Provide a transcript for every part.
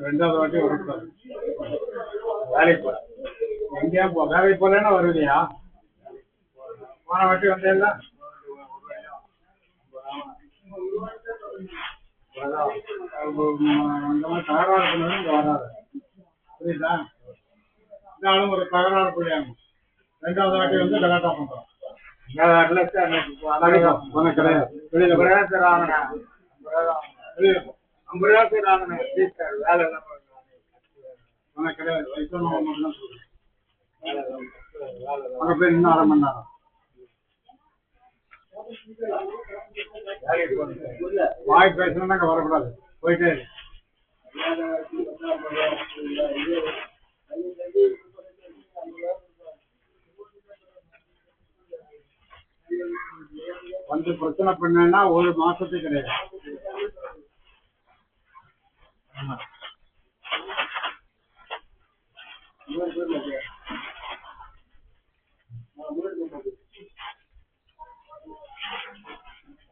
ரெண்டாவது வாட்டி வரும் சார். வேலைக்கு போல எங்கேயா வேலைக்கு போலன்னா வருவியா? போன வாட்டி வந்தேல்ல, இந்த மாதிரி தகராறு பண்ணது இங்கே வராது. புரியுதா? இருந்தாலும் ஒரு தகராறு புரியாங்க. ரெண்டாவது வாட்டி வந்து கலாட்டா பண்றோம். கிடையாது வெளியில கிடையாது சார். ஆகணும் 50 ரூபா சார் ஆகணும். சார் வேலை எல்லாம் கிடையாது. வயசு நம்ம மட்டும் தான் சொல்றோம். அங்கே போய் இன்னும் 1/2 மணி நேரம் வாய் பேசணும்னா அங்கே வரக்கூடாது. போயிட்டே வந்து பிரச்சனை பண்ணா 1 மாசத்துக்கு கிடையாது.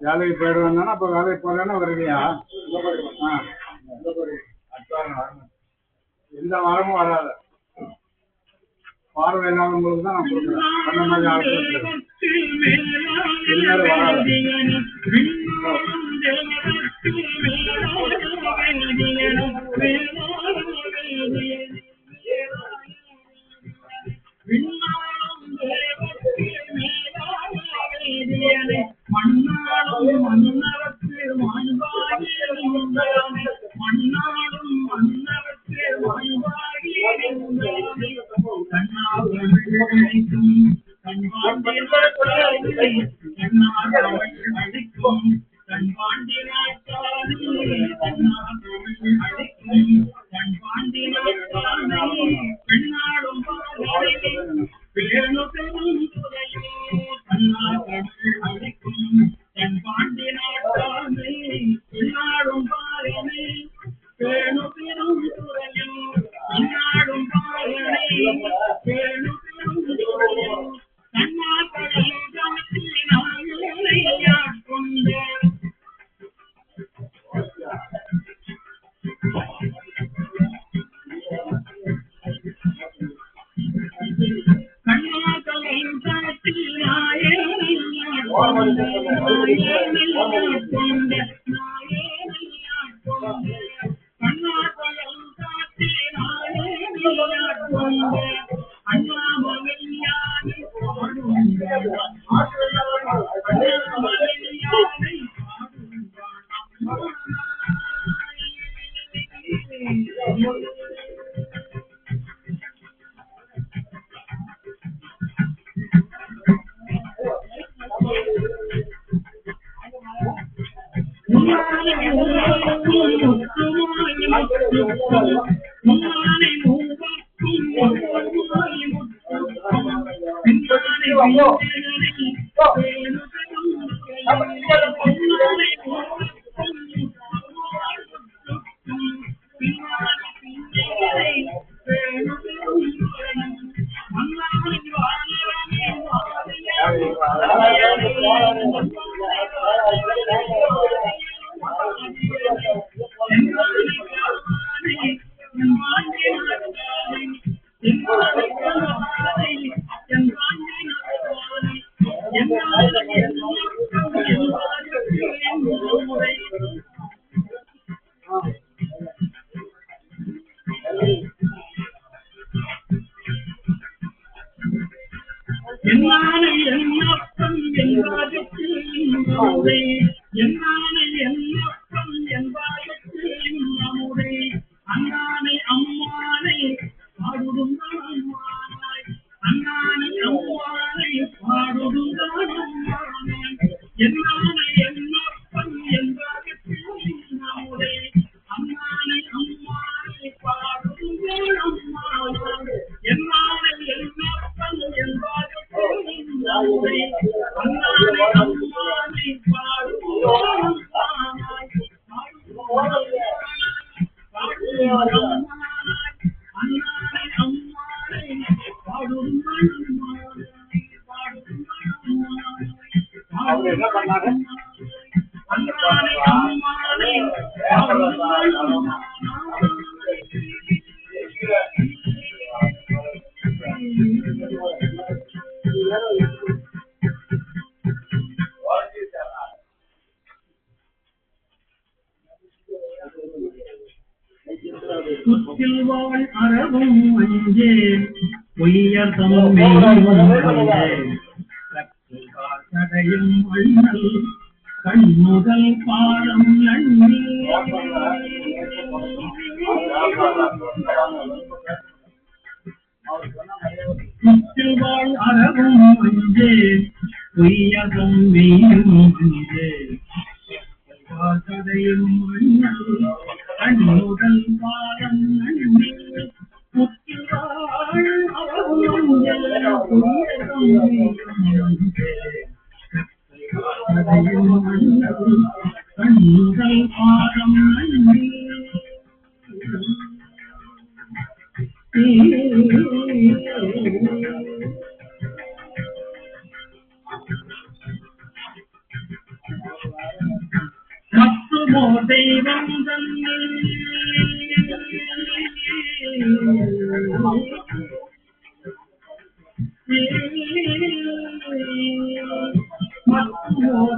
வேலைக்கு போயிடுவேன்னா அப்ப வேலைக்கு போறேன்னா வருவியா? எந்த வாரமும் வராத. பார்வை இல்லாதவங்களுக்கு தான் நான் கொடுக்குறேன். அந்த மாதிரி ஆட்கள் வராது.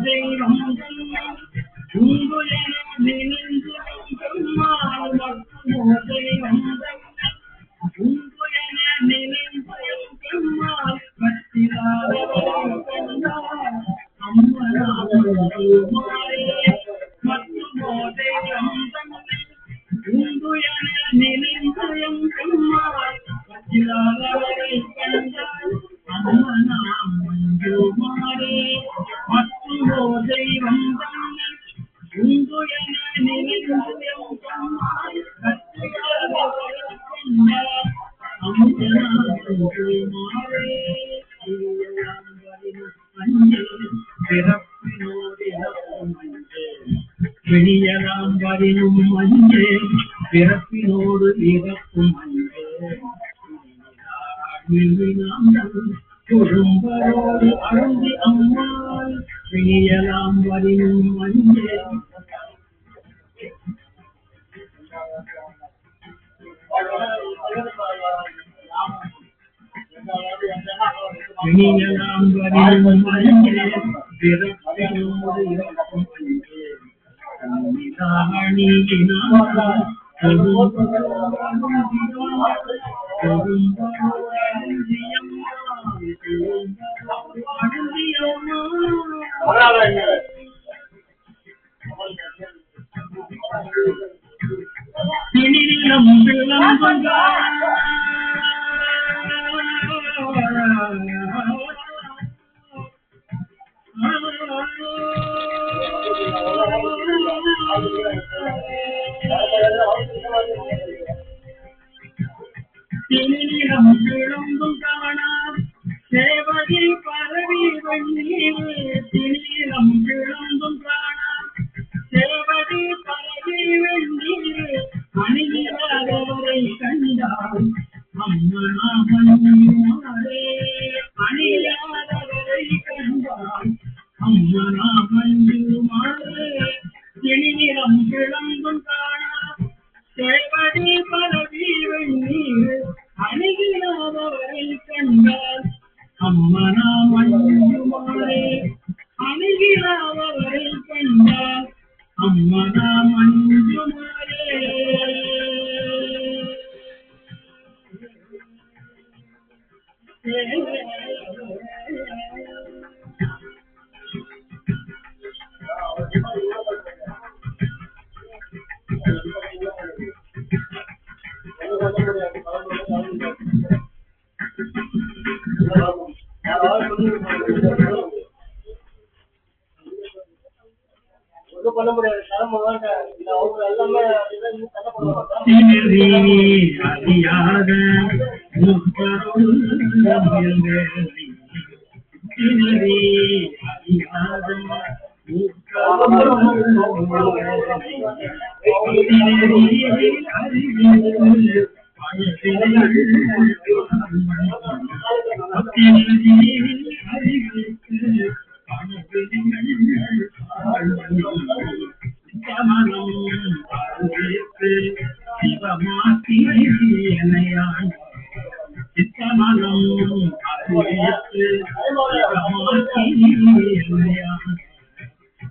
தெய்வம் அணியாதவரை கண்டால் அம்மனாம் மஞ்சுமாரே மற்றோ தெய்வம் தன்னை உண்டு என நினைந்து கண்டால் கட்டுகாதவரை கண்டால் அம்மனாம் மஞ்சுமாரே பிரியலாம் வரினும் மஞ்சே பிறப்பினோடு இறக்கும் மஞ்சே குறும்பரோடு அழுந்தி அம்மாள் பிரியலாம் வரினும் மஞ்சே பிரியலாம் வரினும் மஞ்சே பிறப்பினோடு இறக்கும் மஞ்சே திணிலம் கிளம்பும் காணாம் சேவதி பரவி வெண்ணீர் திணிலம் கிளம்பும் காணாம் சேவதி பரவி வெண்ணீர் அணியாதவரை கண்டால் அம்மனா மஞ்சுமாரே அணியாதவரை கண்டால் அம்மனா மஞ்சுமாரே திணிலம் கிளம்பும் காணாம் சேவதி பரவி வெண்ணீர் அணுகினாதவரை கண்டால் அம்மனா மஞ்சுமாரே அணுகினாதவரை கண்டால் அம்மனா மஞ்சுமாரே அறியாத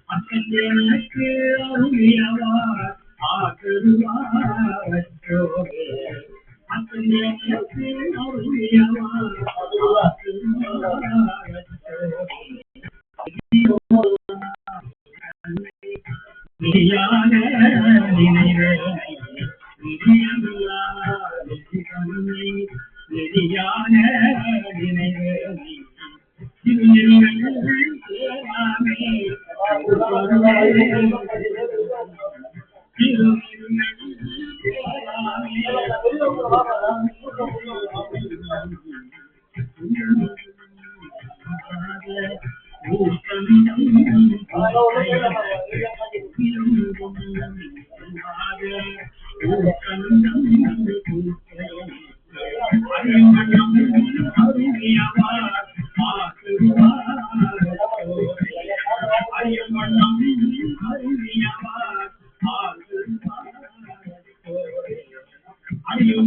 அத்தனுக்கு அருமையவார் ஆகருவார் அத்தனுக்கு அருமையவார் Are you